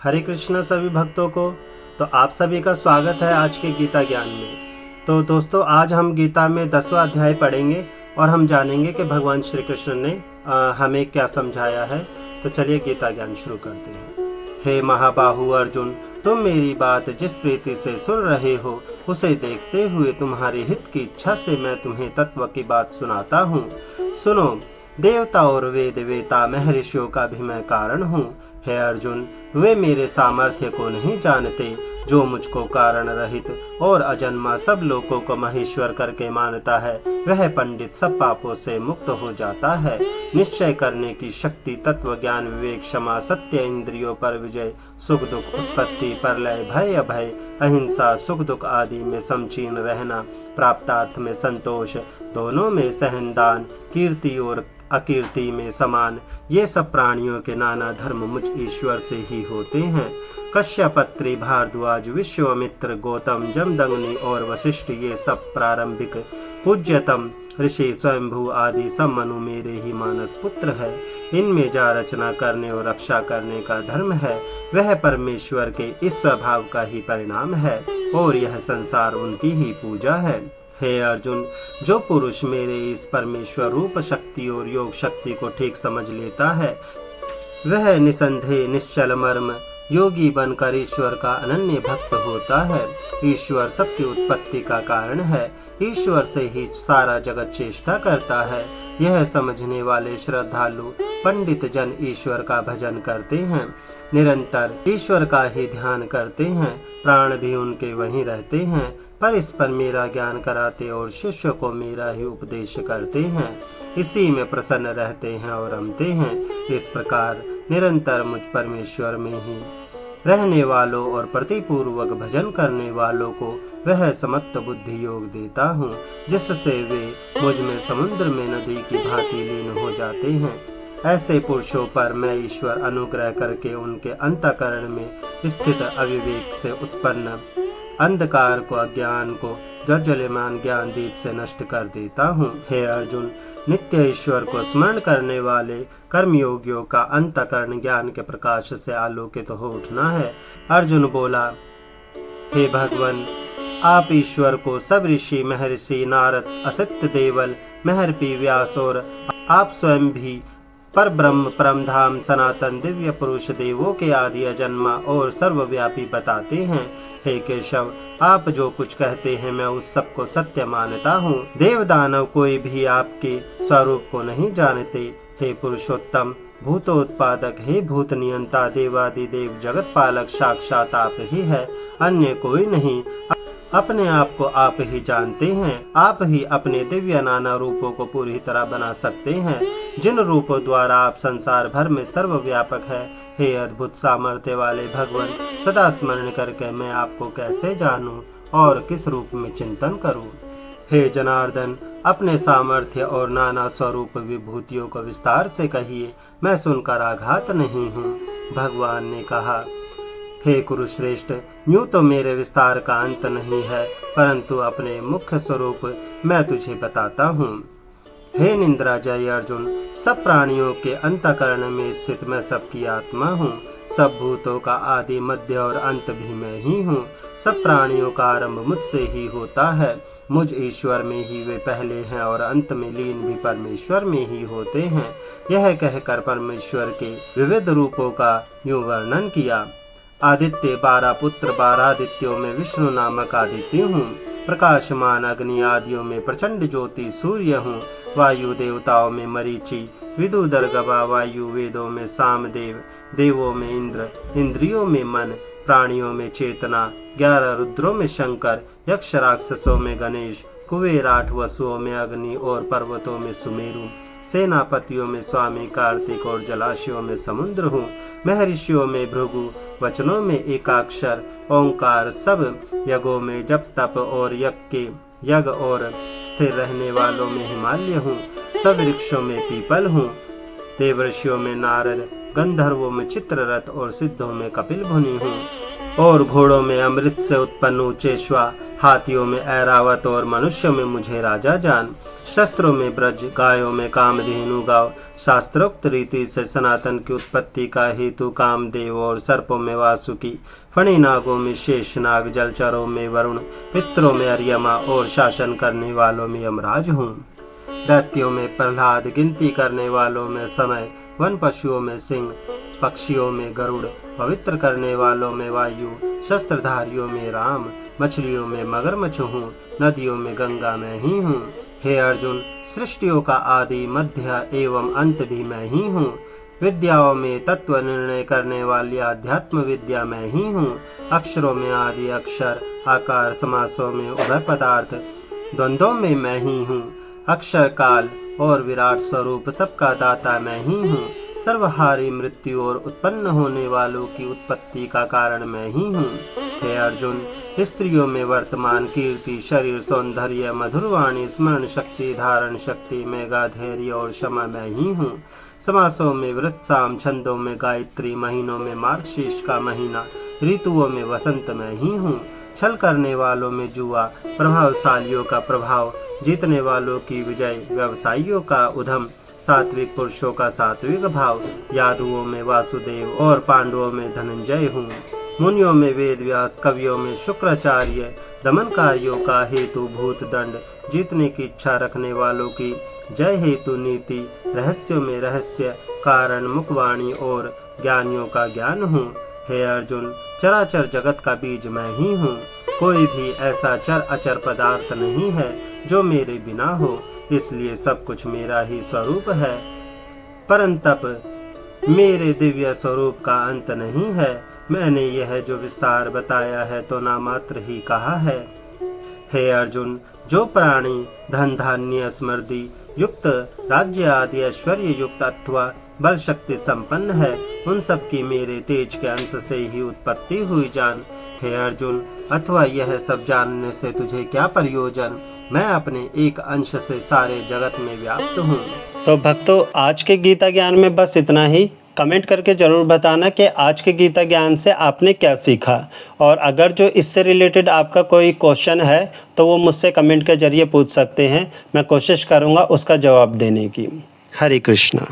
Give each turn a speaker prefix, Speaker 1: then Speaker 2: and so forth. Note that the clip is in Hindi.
Speaker 1: हरे कृष्णा सभी भक्तों को। तो आप सभी का स्वागत है आज के गीता ज्ञान में। तो दोस्तों, आज हम गीता में 10वां अध्याय पढ़ेंगे और हम जानेंगे कि भगवान श्री कृष्ण ने हमें क्या समझाया है। तो चलिए गीता ज्ञान शुरू करते हैं। हे महाबाहु अर्जुन, तुम मेरी बात जिस प्रीति से सुन रहे हो उसे देखते हुए तुम्हारे हित की इच्छा से मैं तुम्हें तत्व की बात सुनाता हूँ। सुनो, देवता और वेद वेता महर्षियों का भी मैं कारण हूँ। हे अर्जुन, वे मेरे सामर्थ्य को नहीं जानते। जो मुझको कारण रहित और अजन्मा सब लोगों को महेश्वर करके मानता है, वह पंडित सब पापों से मुक्त हो जाता है। निश्चय करने की शक्ति, तत्व ज्ञान, विवेक, क्षमा, सत्य, इंद्रियों पर विजय, सुख दुख, उत्पत्ति, प्रलय, भय अभय, अहिंसा, सुख दुख आदि में समचीन रहना, प्राप्तार्थ में संतोष, दोनों में सहन, दान, कीर्ति और अकीर्ति में समान, ये सब प्राणियों के नाना धर्म मुझ ईश्वर से ही होते हैं। कश्यप, अत्रि, भारद्वाज, विश्वामित्र, गौतम, जमदग्नि और वशिष्ठ, ये सब प्रारंभिक पूज्यतम ऋषि, स्वयंभू आदि सब मनु मेरे ही मानस पुत्र है। इनमें जा रचना करने और रक्षा करने का धर्म है, वह परमेश्वर के इस स्वभाव का ही परिणाम है और यह संसार उनकी ही पूजा है। हे अर्जुन, जो पुरुष मेरे इस परमेश्वर रूप शक्ति और योग शक्ति को ठीक समझ लेता है, वह निसंदेह निश्चल मर्म योगी बनकर ईश्वर का अनन्य भक्त होता है। ईश्वर सबकी उत्पत्ति का कारण है, ईश्वर से ही सारा जगत चेष्टा करता है। यह समझने वाले श्रद्धालु पंडित जन ईश्वर का भजन करते हैं, निरंतर ईश्वर का ही ध्यान करते हैं, प्राण भी उनके वहीं रहते हैं, पर इस पर मेरा ज्ञान कराते और शिष्य को मेरा ही उपदेश करते हैं। इसी में प्रसन्न रहते हैं और रमते हैं। इस प्रकार निरंतर मुझ परमेश्वर में ही रहने वालों और प्रतिपूर्वक भजन करने वालों को वह समत्त बुद्धि योग देता हूँ, जिससे वे मुझ में समुद्र में नदी की भांति लीन हो जाते हैं। ऐसे पुरुषों पर मैं ईश्वर अनुग्रह करके उनके अंतःकरण में स्थित अविवेक से उत्पन्न अंधकार को, अज्ञान को ज्वलमान ज्ञान दीप से नष्ट कर देता हूँ। हे अर्जुन, नित्य ईश्वर को स्मरण करने वाले कर्मयोगियों का अंतःकरण ज्ञान के प्रकाश से आलोकित हो उठना है। अर्जुन बोला, हे भगवान, आप ईश्वर को सब ऋषि, महर्षि, नारद, असित, देवल, महर्षि, व्यास और आप स्वयं भी पर ब्रह्म, परम धाम, सनातन, दिव्य पुरुष, देवों के आदि अजन्मा और सर्वव्यापी बताते हैं। हे केशव, आप जो कुछ कहते हैं मैं उस सब को सत्य मानता हूँ। देव दानव कोई भी आपके स्वरूप को नहीं जानते। हे पुरुषोत्तम, भूतोत्पादक, हे भूत नियंता, देवादिदेव, जगत पालक साक्षात आप ही है, अन्य कोई नहीं। अपने आप को आप ही जानते हैं। आप ही अपने दिव्य नाना रूपों को पूरी तरह बना सकते हैं, जिन रूपों द्वारा आप संसार भर में सर्वव्यापक है। हे अद्भुत सामर्थ्य वाले भगवान, सदा स्मरण करके मैं आपको कैसे जानूं और किस रूप में चिंतन करूं। हे जनार्दन, अपने सामर्थ्य और नाना स्वरूप विभूतियों को विस्तार से कहिए, मैं सुनकर आघात नहीं हूँ। भगवान ने कहा, हे कुरुश्रेष्ठ, यूं तो मेरे विस्तार का अंत नहीं है, परंतु अपने मुख्य स्वरूप मैं तुझे बताता हूँ। हे निंद्राजय अर्जुन, सब प्राणियों के अंतःकरण में स्थित मैं सबकी आत्मा हूँ। सब भूतों का आदि, मध्य और अंत भी मैं ही हूँ। सब प्राणियों का आरंभ मुझसे ही होता है। मुझ ईश्वर में ही वे पहले हैं और अंत में लीन भी परमेश्वर में ही होते हैं। यह कहकर परमेश्वर के विविध रूपों का यूं वर्णन किया। आदित्य, 12 पुत्र, 12 आदित्यों में विष्णु नामक आदित्य हूँ। प्रकाशमान अग्नि आदियों में प्रचंड ज्योति सूर्य हूँ। वायु देवताओं में मरीचि, विदुदर गवा वायु, वेदों में सामदेव, देवों में इंद्र, इंद्रियों में मन, प्राणियों में चेतना, 11 रुद्रों में शंकर, यक्ष राक्षसों में गणेश, कुबेर, 8 वसुओं में अग्नि और पर्वतों में सुमेरु, सेनापतियों में स्वामी कार्तिक और जलाशयों में समुद्र हूँ। महर्षियों में भृगु, वचनों में एकाक्षर ओंकार, सब यज्ञों में जप तप और यज्ञ और स्थिर रहने वालों में हिमालय हूँ। सब वृक्षों में पीपल हूँ। देवर्षियों में नारद, गंधर्वों में चित्ररथ और सिद्धों में कपिल मुनि हूँ। और घोड़ों में अमृत से उत्पन्न उचेश्वा, हाथियों में ऐरावत और मनुष्यों में मुझे राजा जान। शस्त्रों में ब्रज, गायों में कामधेनु गाओ। शास्त्रोक्त रीति से सनातन की उत्पत्ति का हेतु कामदेव और सर्पों में वासुकी, फणी नागों में शेषनाग, जलचरों में वरुण, पितरों में अर्यमा और शासन करने वालों में यमराज हूँ। दैत्यों में प्रहलाद, गिनती करने वालों में समय, वन पशुओं में सिंह, पक्षियों में गरुड़, पवित्र करने वालों में वायु, शस्त्रधारियों में राम, मछलियों में मगरमच्छ हूँ, नदियों में गंगा मैं ही हूँ। हे अर्जुन, सृष्टियों का आदि, मध्य एवं अंत भी मैं ही हूँ। विद्याओं में तत्व निर्णय करने वाली आध्यात्म विद्या मैं ही हूँ। अक्षरों में आदि अक्षर, आकार, समासों में उभय पदार्थ, द्वंद्वों में मैं ही हूँ। अक्षर काल और विराट स्वरूप सबका दाता मैं ही हूँ। सर्वहारी मृत्यु और उत्पन्न होने वालों की उत्पत्ति का कारण मैं ही हूँ। हे अर्जुन, स्त्रियों में वर्तमान, कीर्ति, शरीर, सौंदर्य, मधुरवाणी, स्मरण शक्ति, धारण शक्ति, मेघा, धैर्य और क्षमा मैं ही हूँ। समासों में वृत्साम, छंदों में गायत्री, महीनों में मार्गशीर्ष का महीना, ऋतुओं में वसंत मैं ही हूँ। छल करने वालों में जुआ, प्रभावशालियों का प्रभाव, जीतने वालों की विजय, व्यवसायियों का उद्यम, सात्विक पुरुषों का सात्विक भाव, यादवों में वासुदेव और पांडवों में धनंजय हूँ। मुनियों में वेद व्यास, कवियों में शुक्राचार्य, दमनकारियों का हेतु भूत दंड, जीतने की इच्छा रखने वालों की जय हेतु नीति, रहस्यों में रहस्य, कारण, मुखवाणी और ज्ञानियों का ज्ञान हूँ। हे अर्जुन, चराचर जगत का बीज मैं ही हूँ। कोई भी ऐसा चर अचर पदार्थ नहीं है जो मेरे बिना हो, इसलिए सब कुछ मेरा ही स्वरूप है। परंतप मेरे दिव्य स्वरूप का अंत नहीं है। मैंने यह जो विस्तार बताया है तो नामात्र ही कहा है। हे अर्जुन, जो प्राणी धन धान्य समृद्धि युक्त, राज्य आदि ऐश्वर्य युक्त अथवा बल शक्ति संपन्न है, उन सब की मेरे तेज के अंश से ही उत्पत्ति हुई जान। हे अर्जुन, अथवा यह सब जानने से तुझे क्या प्रयोजन? मैं अपने एक अंश से सारे जगत में व्याप्त हूँ। तो भक्तों, आज के गीता ज्ञान में बस इतना ही। कमेंट करके ज़रूर बताना कि आज के गीता ज्ञान से आपने क्या सीखा, और अगर जो इससे रिलेटेड आपका कोई क्वेश्चन है तो वो मुझसे कमेंट के ज़रिए पूछ सकते हैं। मैं कोशिश करूँगा उसका जवाब देने की। हरे कृष्णा।